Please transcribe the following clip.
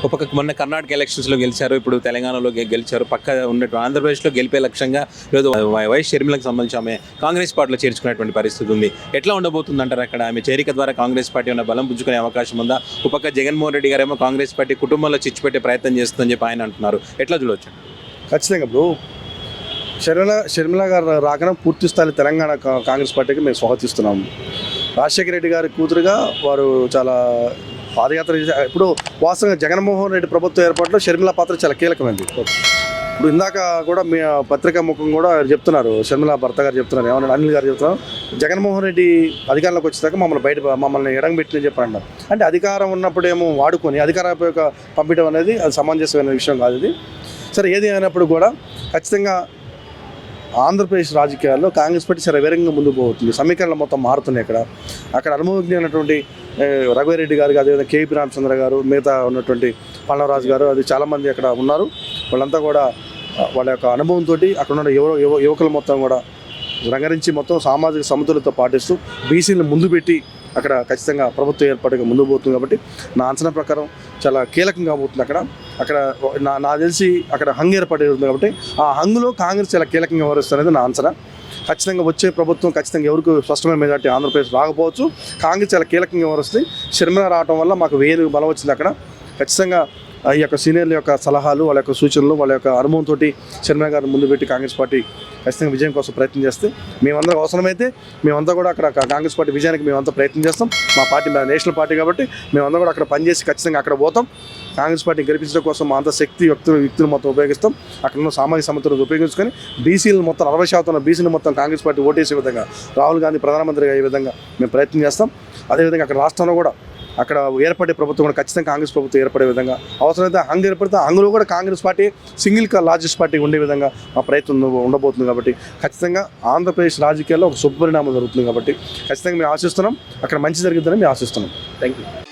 ఒక పక్క మొన్న కర్ణాటక ఎలక్షన్స్లో గెలిచారు, ఇప్పుడు తెలంగాణలో గెలిచారు. పక్క ఉన్నట్టు ఆంధ్రప్రదేశ్లో గెలిపే లక్ష్యంగా ఈరోజు వైఎస్ షర్మిలకు సంబంధించి ఆమె కాంగ్రెస్ పార్టీలో చేర్చుకునేటువంటి పరిస్థితి ఉంది. ఎట్లా ఉండబోతుంది అంటారు? అక్కడ ఆమె చేరిక ద్వారా కాంగ్రెస్ పార్టీ ఉన్న బలం పుంజుకునే అవకాశం ఉందా? ఒక పక్క జగన్మోహన్ రెడ్డి గారేమో కాంగ్రెస్ పార్టీ కుటుంబంలో చిచ్చు పెట్టే ప్రయత్నం చేస్తుందని చెప్పి ఆయన అంటున్నారు. ఎట్లా చూడవచ్చు? ఖచ్చితంగా బ్రో, షర్మిల గారు రాకడం పూర్తి స్థాయి తెలంగాణ కాంగ్రెస్ పార్టీకి మేము స్వాగతిస్తున్నాము. రాజశేఖర రెడ్డి గారి కూతురుగా వారు చాలా పాదయాత్ర ఇప్పుడు వాస్తవంగా జగన్మోహన్ రెడ్డి ప్రభుత్వ ఏర్పాటులో షర్మిల పాత్ర చాలా కీలకమైంది. ఇప్పుడు ఇందాక కూడా మీ పత్రికా ముఖం కూడా చెప్తున్నారు, షర్మిల భర్త గారు చెప్తున్నారు, ఏమన్నా అనిల్ గారు చెప్తున్నారు, జగన్మోహన్ రెడ్డి అధికారంలోకి వచ్చేదాకా మమ్మల్ని ఎడంబెట్టి చెప్పారన్నారు. అంటే అధికారం ఉన్నప్పుడు ఏమో వాడుకొని అధికారం పంపించడం అనేది అది సమంజసమైన విషయం కాదు. ఇది సరే, ఏది అయినప్పుడు కూడా ఖచ్చితంగా ఆంధ్రప్రదేశ్ రాజకీయాల్లో కాంగ్రెస్ పార్టీ చాలా వేగంగా ముందుకు పోతుంది. సమీకరణలు మొత్తం మారుతున్నాయి. అక్కడ అనుభవజ్ఞమైనటువంటి రఘువీరెడ్డి గారు, అదేవిధంగా కేపీ రామచంద్ర గారు, మిగతా ఉన్నటువంటి పల్లవరాజు గారు, అది చాలామంది అక్కడ ఉన్నారు. వాళ్ళంతా కూడా వాళ్ళ యొక్క అనుభవంతో అక్కడ ఉన్న యువకులు మొత్తం కూడా రంగరించి మొత్తం సామాజిక సమతుల్యత పాటిస్తూ బీసీలను ముందు పెట్టి అక్కడ ఖచ్చితంగా ప్రభుత్వ ఏర్పాటుగా ముందుకు పోతుంది. కాబట్టి నా అంచనా ప్రకారం చాలా కీలకంగా పోతుంది. అక్కడ నాకు తెలిసి అక్కడ హంగ్ ఏర్పాటు అవుతుంది. కాబట్టి ఆ హంగులో కాంగ్రెస్ చాలా కీలకంగా వ్యవహరిస్తుంది అనేది నా అంచనా. ఖచ్చితంగా వచ్చే ప్రభుత్వం ఖచ్చితంగా ఎవరికి స్పష్టమైన మెజార్టీ ఆంధ్రప్రదేశ్ రాకపోవచ్చు. కాంగ్రెస్ చాలా కీలకంగా వ్యవహరిస్తుంది. షర్మిల రావడం వల్ల మాకు వేలు బలం వచ్చింది. అక్కడ ఖచ్చితంగా ఈ యొక్క సీనియర్ల యొక్క సలహాలు, వాళ్ళ యొక్క సూచనలు, వాళ్ళ యొక్క అనుభవంతో షర్మిల గారిని ముందు పెట్టి కాంగ్రెస్ పార్టీ ఖచ్చితంగా విజయం కోసం ప్రయత్నం చేస్తే మేమందరం అవసరమైతే మేమంతా కూడా అక్కడ కాంగ్రెస్ పార్టీ విజయానికి మేమంతా ప్రయత్నం చేస్తాం. మా పార్టీ నేషనల్ పార్టీ కాబట్టి మేమంతా కూడా అక్కడ పనిచేసి ఖచ్చితంగా అక్కడ పోతాం. కాంగ్రెస్ పార్టీ గెలిపించడం కోసం మా అంత శక్తి వ్యక్తులు మొత్తం ఉపయోగిస్తాం. అక్కడ ఉన్న సామాజిక సమతులను ఉపయోగించుకొని బీసీలు మొత్తం 60% బీసీలు మొత్తం కాంగ్రెస్ పార్టీ ఓటేసే విధంగా, రాహుల్ గాంధీ ప్రధానమంత్రిగా అయ్యే విధంగా మేము ప్రయత్నం చేస్తాం. అదేవిధంగా అక్కడ రాష్ట్రంలో కూడా అక్కడ ఏర్పడే ప్రభుత్వం కూడా ఖచ్చితంగా కాంగ్రెస్ ప్రభుత్వం ఏర్పడే విధంగా, అవసరమైతే హంగ్ ఏర్పడితే హంగులో కూడా Congress party single largest party ఉండే విధంగా మా ప్రయత్నం ఉండబోతుంది. కాబట్టి ఖచ్చితంగా ఆంధ్రప్రదేశ్ రాజకీయాల్లో ఒక శుభపరిణామం జరుగుతుంది. కాబట్టి ఖచ్చితంగా మేము ఆశిస్తున్నాం, అక్కడ మంచి జరుగుతుందని మేము ఆశిస్తున్నాం. Thank you.